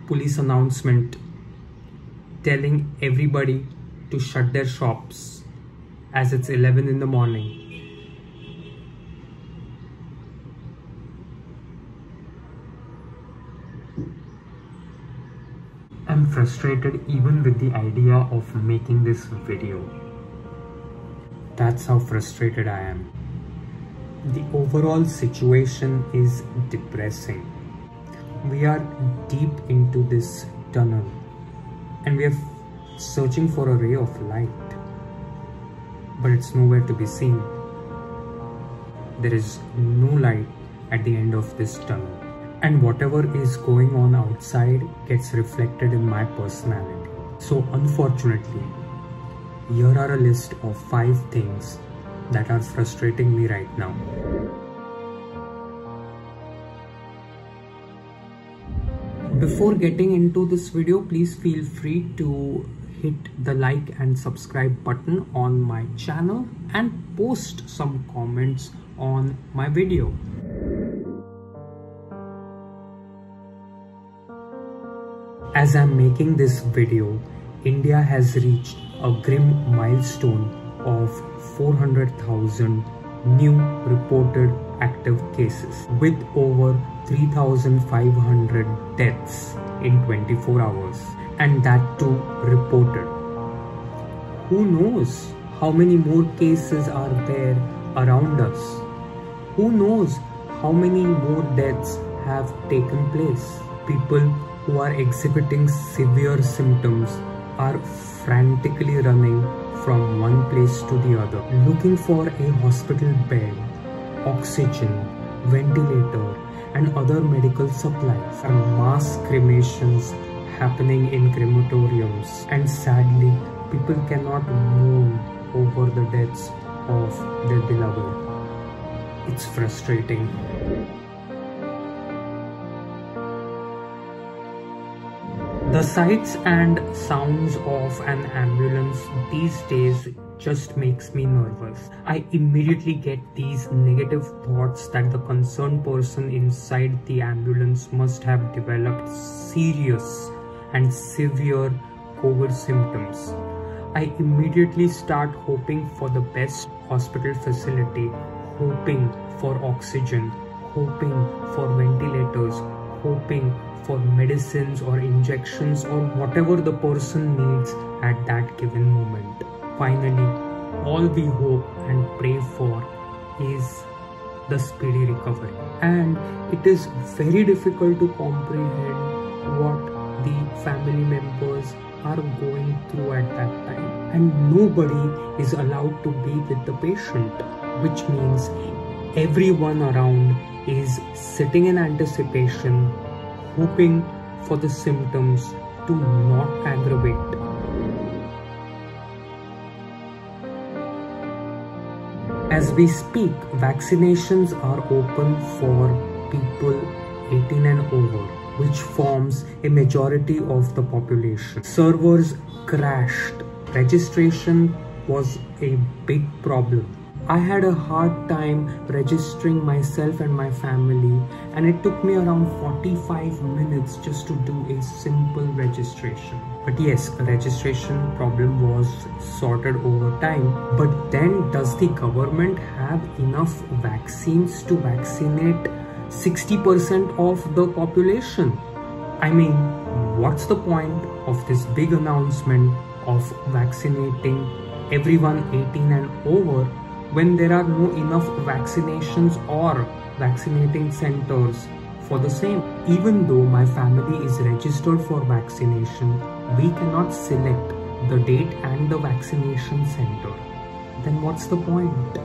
police announcement telling everybody to shut their shops as it's 11 in the morning. I'm frustrated even with the idea of making this video. That's how frustrated I am. The overall situation is depressing. We are deep into this tunnel and we are searching for a ray of light, but it's nowhere to be seen. There is no light at the end of this tunnel, and whatever is going on outside gets reflected in my personality. So unfortunately, here are a list of 5 things that are frustrating me right now. Before getting into this video, please feel free to hit the like and subscribe button on my channel and post some comments on my video. As I'm making this video, India has reached a grim milestone of 400,000 new reported active cases with over 3,500 deaths in 24 hours, and that too reported. Who knows how many more cases are there around us? Who knows how many more deaths have taken place? People who are exhibiting severe symptoms are frantically running from one place to the other, looking for a hospital bed, oxygen, ventilator, and other medical supplies. And mass cremations happening in crematoriums, and sadly, people cannot mourn over the deaths of their beloved. It's frustrating. The sights and sounds of an ambulance these days just makes me nervous. I immediately get these negative thoughts that the concerned person inside the ambulance must have developed serious and severe COVID symptoms. I immediately start hoping for the best hospital facility, hoping for oxygen, hoping for ventilators, hoping for medicines or injections or whatever the person needs at that given moment. Finally, all we hope and pray for is the speedy recovery. And it is very difficult to comprehend what the family members are going through at that time. And nobody is allowed to be with the patient, which means everyone around is sitting in anticipation, hoping for the symptoms to not aggravate. As we speak, vaccinations are open for people 18 and over, which forms a majority of the population. Servers crashed. Registration was a big problem. I had a hard time registering myself and my family, and it took me around 45 minutes just to do a simple registration. But yes, a registration problem was sorted over time. But then, does the government have enough vaccines to vaccinate 60% of the population? I mean, what's the point of this big announcement of vaccinating everyone 18 and over when there are no enough vaccinations or vaccinating centers for the same? Even though my family is registered for vaccination, we cannot select the date and the vaccination center. Then what's the point?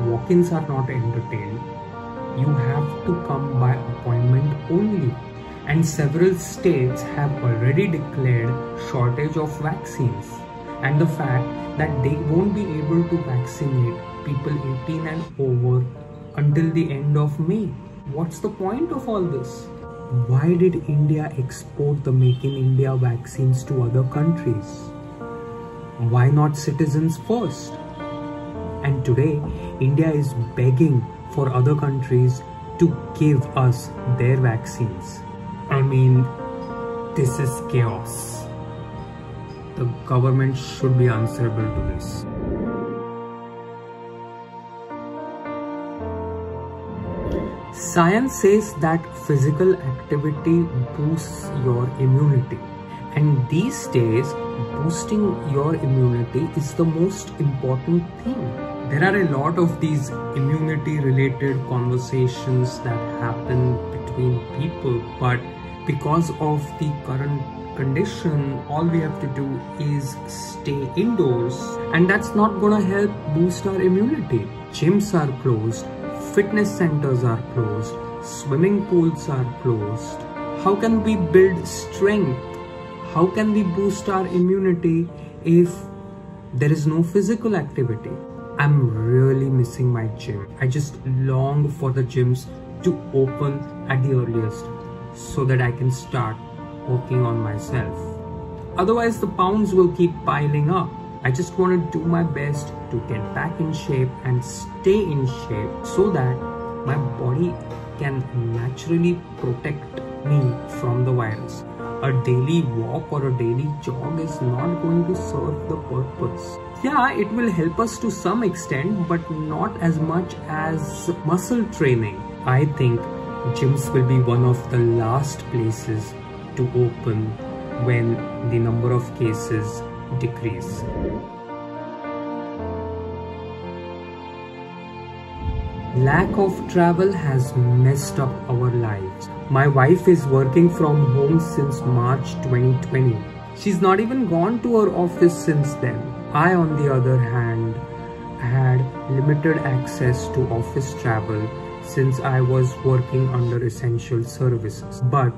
Walk-ins are not entertained. You have to come by appointment only. And several states have already declared shortage of vaccines. And the fact that they won't be able to vaccinate people 18 and over until the end of May. What's the point of all this? Why did India export the Make in India vaccines to other countries? Why not citizens first? And today, India is begging for other countries to give us their vaccines. I mean, This is chaos. The government should be answerable to this. Science says that physical activity boosts your immunity. And these days, boosting your immunity is the most important thing. There are a lot of these immunity related conversations that happen between people, but because of the current condition, all we have to do is stay indoors, and that's not gonna help boost our immunity. Gyms are closed, fitness centers are closed, swimming pools are closed. How can we build strength? How can we boost our immunity if there is no physical activity? I'm really missing my gym. I just long for the gyms to open at the earliest so that I can start working on myself. Otherwise, the pounds will keep piling up. I just want to do my best to get back in shape and stay in shape so that my body can naturally protect me from the virus. A daily walk or a daily jog is not going to serve the purpose. Yeah, it will help us to some extent, but not as much as muscle training. I think gyms will be one of the last places to open when the number of cases decrease. Lack of travel has messed up our lives. My wife is working from home since March 2020. She's not even gone to her office since then. I, on the other hand, had limited access to office travel since I was working under essential services. But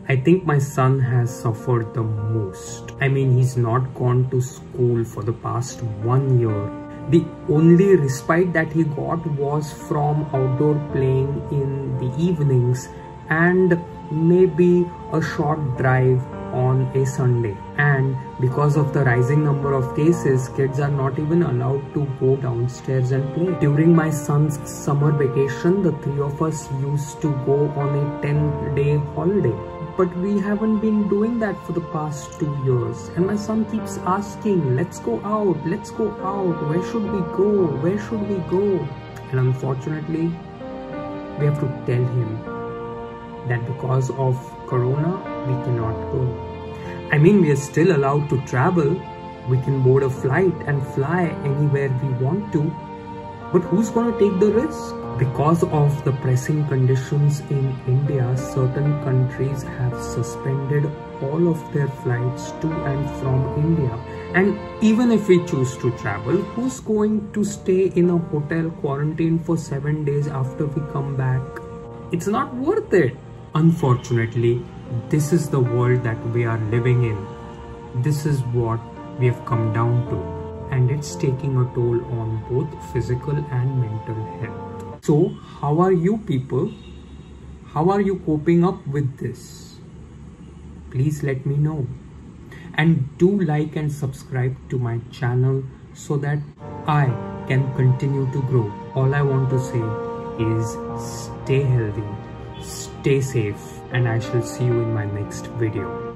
I think my son has suffered the most. I mean, he's not gone to school for the past 1 year. The only respite that he got was from outdoor playing in the evenings and maybe a short drive on a Sunday. And because of the rising number of cases, kids are not even allowed to go downstairs and play. During my son's summer vacation, the three of us used to go on a 10-day holiday. But we haven't been doing that for the past 2 years. And my son keeps asking, let's go out, where should we go? And unfortunately, we have to tell him that because of Corona, we cannot go. I mean, we are still allowed to travel. We can board a flight and fly anywhere we want to. But who's gonna take the risk? Because of the pressing conditions in India, certain countries have suspended all of their flights to and from India. And even if we choose to travel, who's going to stay in a hotel quarantine for 7 days after we come back? It's not worth it. Unfortunately, this is the world that we are living in. This is what we have come down to. And it's taking a toll on both physical and mental health. So, how are you people? How are you coping up with this? Please let me know. And do like and subscribe to my channel so that I can continue to grow. All I want to say is stay healthy, stay safe, and I shall see you in my next video.